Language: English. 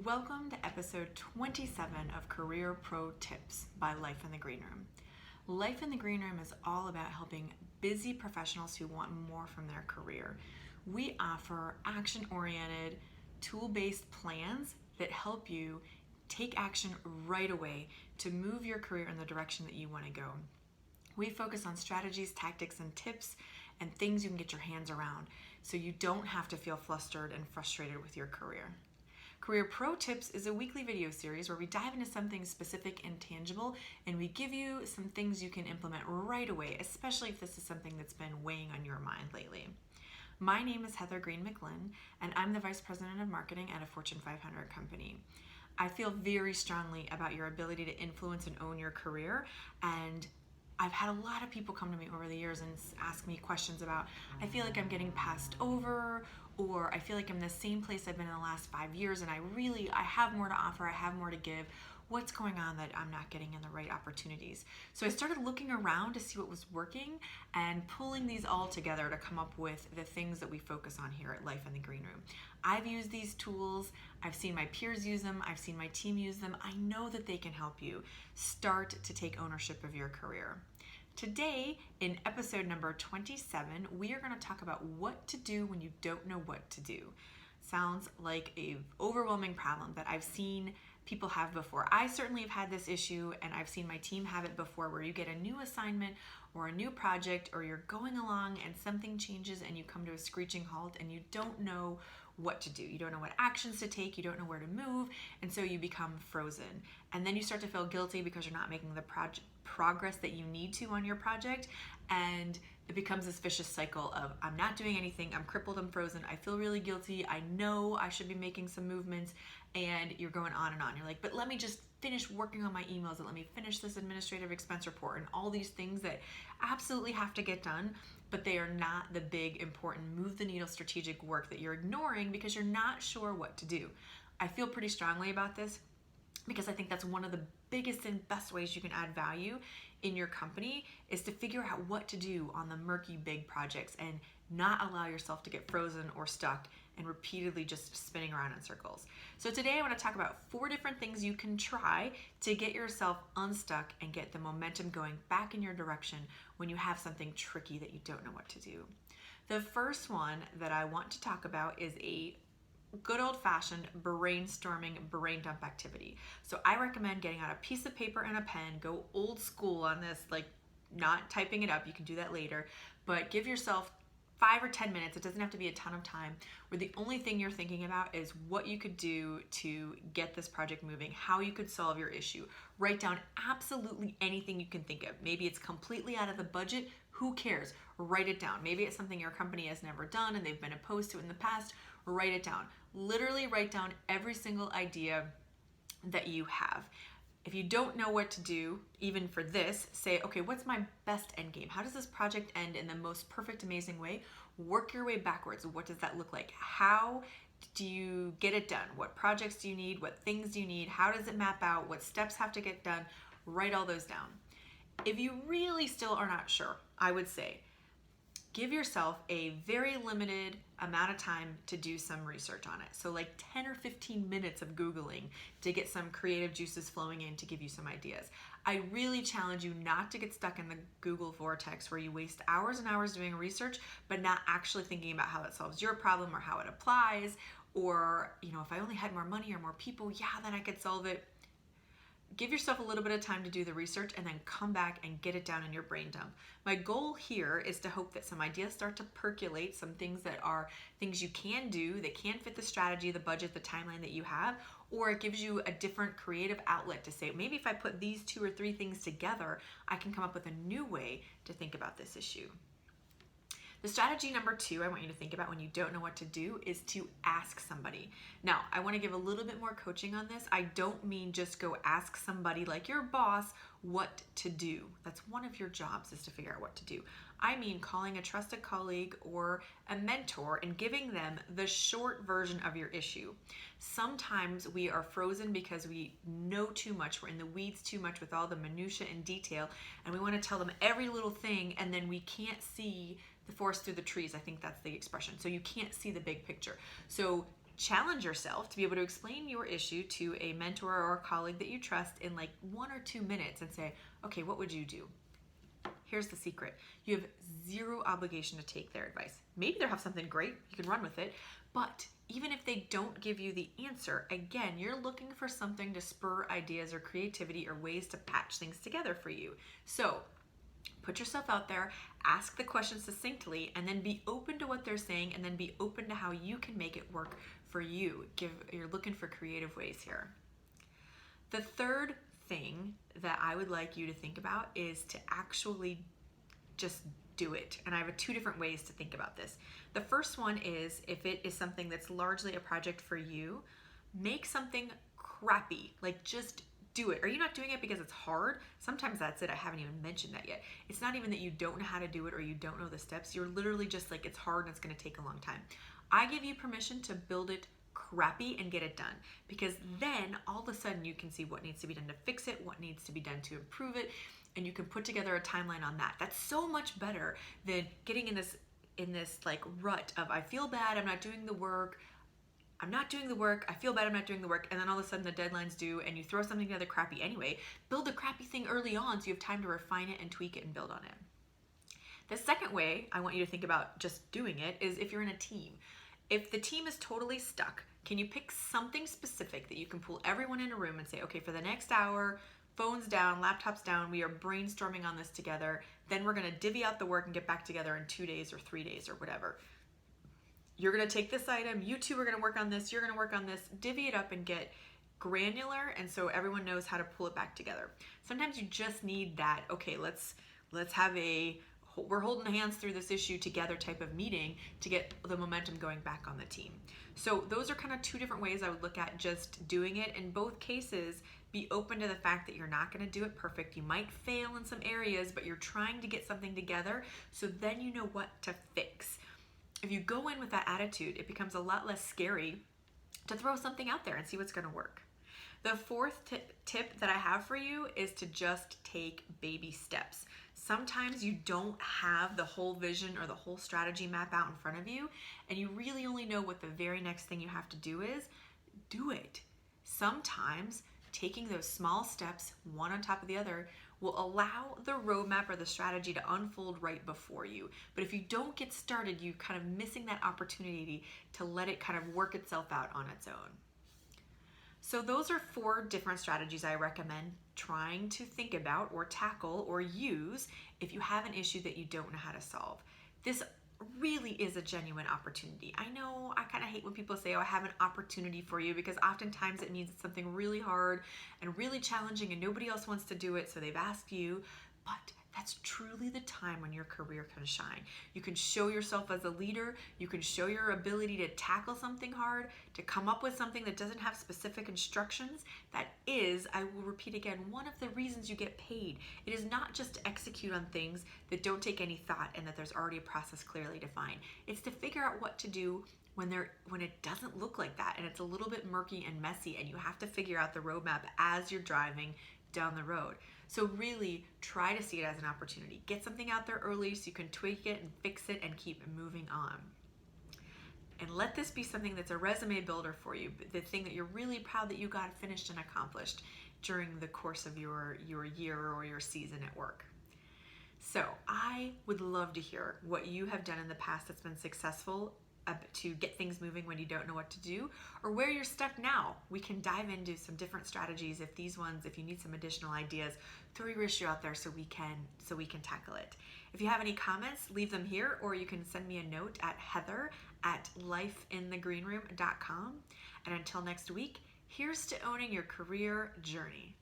Welcome to episode 27 of Career Pro Tips by Life in the Green Room. Life in the Green Room is all about helping busy professionals who want more from their career. We offer action-oriented, tool-based plans that help you take action right away to move your career in the direction that you want to go. We focus on strategies, tactics, and tips and things you can get your hands around so you don't have to feel flustered and frustrated with your career. Career Pro Tips is a weekly video series where we dive into something specific and tangible, and we give you some things you can implement right away, especially if this is something that's been weighing on your mind lately. My name is Heather Green McLinn, and I'm the Vice President of Marketing at a Fortune 500 company. I feel very strongly about your ability to influence and own your career, and I've had a lot of people come to me over the years and ask me questions about, I feel like I'm getting passed over, or I feel like I'm in the same place I've been in the last 5 years and I have more to offer, I have more to give. What's going on that I'm not getting in the right opportunities? So I started looking around to see what was working and pulling these all together to come up with the things that we focus on here at Life in the Green Room. I've used these tools, I've seen my peers use them, I've seen my team use them. I know that they can help you start to take ownership of your career. Today, in episode number 27, we are going to talk about what to do when you don't know what to do. Sounds like an overwhelming problem that I've seen people have before. I certainly have had this issue, and I've seen my team have it before, where you get a new assignment or a new project, or you're going along and something changes and you come to a screeching halt and you don't know what to do. You don't know what actions to take, you don't know where to move, and so you become frozen. And then you start to feel guilty because you're not making the progress that you need to on your project, and it becomes this vicious cycle of, I'm not doing anything, I'm crippled, I'm frozen, I feel really guilty, I know I should be making some movements, and you're going on and on. You're like, but let me just finish working on my emails, and let me finish this administrative expense report, and all these things that absolutely have to get done, but they are not the big, important, move the needle strategic work that you're ignoring because you're not sure what to do. I feel pretty strongly about this because I think that's one of the biggest and best ways you can add value in your company, is to figure out what to do on the murky big projects and not allow yourself to get frozen or stuck and repeatedly just spinning around in circles. So today I want to talk about 4 different things you can try to get yourself unstuck and get the momentum going back in your direction when you have something tricky that you don't know what to do. The first one that I want to talk about is a good old-fashioned brainstorming brain dump activity. So I recommend getting out a piece of paper and a pen, go old school on this, like not typing it up, you can do that later, but give yourself 5 or 10 minutes, it doesn't have to be a ton of time, where the only thing you're thinking about is what you could do to get this project moving, how you could solve your issue. Write down absolutely anything you can think of. Maybe it's completely out of the budget, who cares? Write it down. Maybe it's something your company has never done and they've been opposed to in the past. Write it down. Literally write down every single idea that you have. If you don't know what to do, even for this, say, okay, what's my best end game? How does this project end in the most perfect, amazing way? Work your way backwards. What does that look like? How do you get it done? What projects do you need? What things do you need? How does it map out? What steps have to get done? Write all those down. If you really still are not sure, I would say, give yourself a very limited amount of time to do some research on it. So like 10 or 15 minutes of Googling to get some creative juices flowing in to give you some ideas. I really challenge you not to get stuck in the Google vortex where you waste hours and hours doing research, but not actually thinking about how it solves your problem or how it applies, or, if I only had more money or more people, yeah, then I could solve it. Give yourself a little bit of time to do the research and then come back and get it down in your brain dump. My goal here is to hope that some ideas start to percolate, some things that are things you can do, that can fit the strategy, the budget, the timeline that you have, or it gives you a different creative outlet to say, maybe if I put these 2 or 3 things together, I can come up with a new way to think about this issue. The strategy number 2 I want you to think about when you don't know what to do is to ask somebody. Now, I want to give a little bit more coaching on this. I don't mean just go ask somebody like your boss what to do. That's one of your jobs, is to figure out what to do. I mean calling a trusted colleague or a mentor and giving them the short version of your issue. Sometimes we are frozen because we know too much. We're in the weeds too much with all the minutia and detail, and we want to tell them every little thing, and then we can't see the forest through the trees. I think that's the expression. So you can't see the big picture. So challenge yourself to be able to explain your issue to a mentor or a colleague that you trust in like 1 or 2 minutes and say, okay, what would you do? Here's the secret. You have zero obligation to take their advice. Maybe they'll have something great, you can run with it, but even if they don't give you the answer, again, you're looking for something to spur ideas or creativity or ways to patch things together for you. So put yourself out there, ask the question succinctly, and then be open to what they're saying, and then be open to how you can make it work for you. You're looking for creative ways here. The third thing that I would like you to think about is to actually just do it. And I have 2 different ways to think about this. The first one is, if it is something that's largely a project for you, make something crappy. Like, just do it. Are you not doing it because it's hard? Sometimes that's it. I haven't even mentioned that yet. It's not even that you don't know how to do it or you don't know the steps. You're literally just like, it's hard and it's going to take a long time. I give you permission to build it crappy and get it done, because then all of a sudden you can see what needs to be done to fix it, what needs to be done to improve it, and you can put together a timeline on that. That's so much better than getting in this like rut of, I feel bad, I'm not doing the work, I feel bad, I'm not doing the work, and then all of a sudden the deadline's due and you throw something together crappy anyway. Build the crappy thing early on so you have time to refine it and tweak it and build on it. The second way I want you to think about just doing it is if you're in a team. If the team is totally stuck, can you pick something specific that you can pull everyone in a room and say, okay, for the next hour, phones down, laptops down, we are brainstorming on this together. Then we're going to divvy out the work and get back together in 2 days or 3 days or whatever. You're going to take this item, you two are going to work on this, you're going to work on this, divvy it up and get granular, and so everyone knows how to pull it back together. Sometimes you just need that, okay, let's have we're holding hands through this issue together type of meeting to get the momentum going back on the team. So those are kind of 2 different ways I would look at just doing it. In both cases, be open to the fact that you're not going to do it perfect. You might fail in some areas, but you're trying to get something together, so then you know what to fix. If you go in with that attitude, it becomes a lot less scary to throw something out there and see what's going to work. The fourth tip that I have for you is to just take baby steps. Sometimes you don't have the whole vision or the whole strategy map out in front of you, and you really only know what the very next thing you have to do is. Do it. Sometimes taking those small steps, one on top of the other, will allow the roadmap or the strategy to unfold right before you. But if you don't get started, you're kind of missing that opportunity to let it kind of work itself out on its own. So those are 4 different strategies I recommend trying to think about or tackle or use if you have an issue that you don't know how to solve. This really is a genuine opportunity. I know I kind of hate when people say, oh, I have an opportunity for you, because oftentimes it means it's something really hard and really challenging and nobody else wants to do it, so they've asked you. But that's truly the time when your career can shine. You can show yourself as a leader. You can show your ability to tackle something hard, to come up with something that doesn't have specific instructions. That is, I will repeat again, one of the reasons you get paid. It is not just to execute on things that don't take any thought and that there's already a process clearly defined. It's to figure out what to do when it doesn't look like that and it's a little bit murky and messy, and you have to figure out the roadmap as you're driving down the road. So really try to see it as an opportunity. Get something out there early so you can tweak it and fix it and keep moving on. And let this be something that's a resume builder for you, the thing that you're really proud that you got finished and accomplished during the course of your year or your season at work. So I would love to hear what you have done in the past that's been successful to get things moving when you don't know what to do, or where you're stuck now. We can dive into some different strategies. If you need some additional ideas, throw your issue out there so we can tackle it. If you have any comments, leave them here, or you can send me a note at heather@lifeinthegreenroom.com. And until next week, here's to owning your career journey.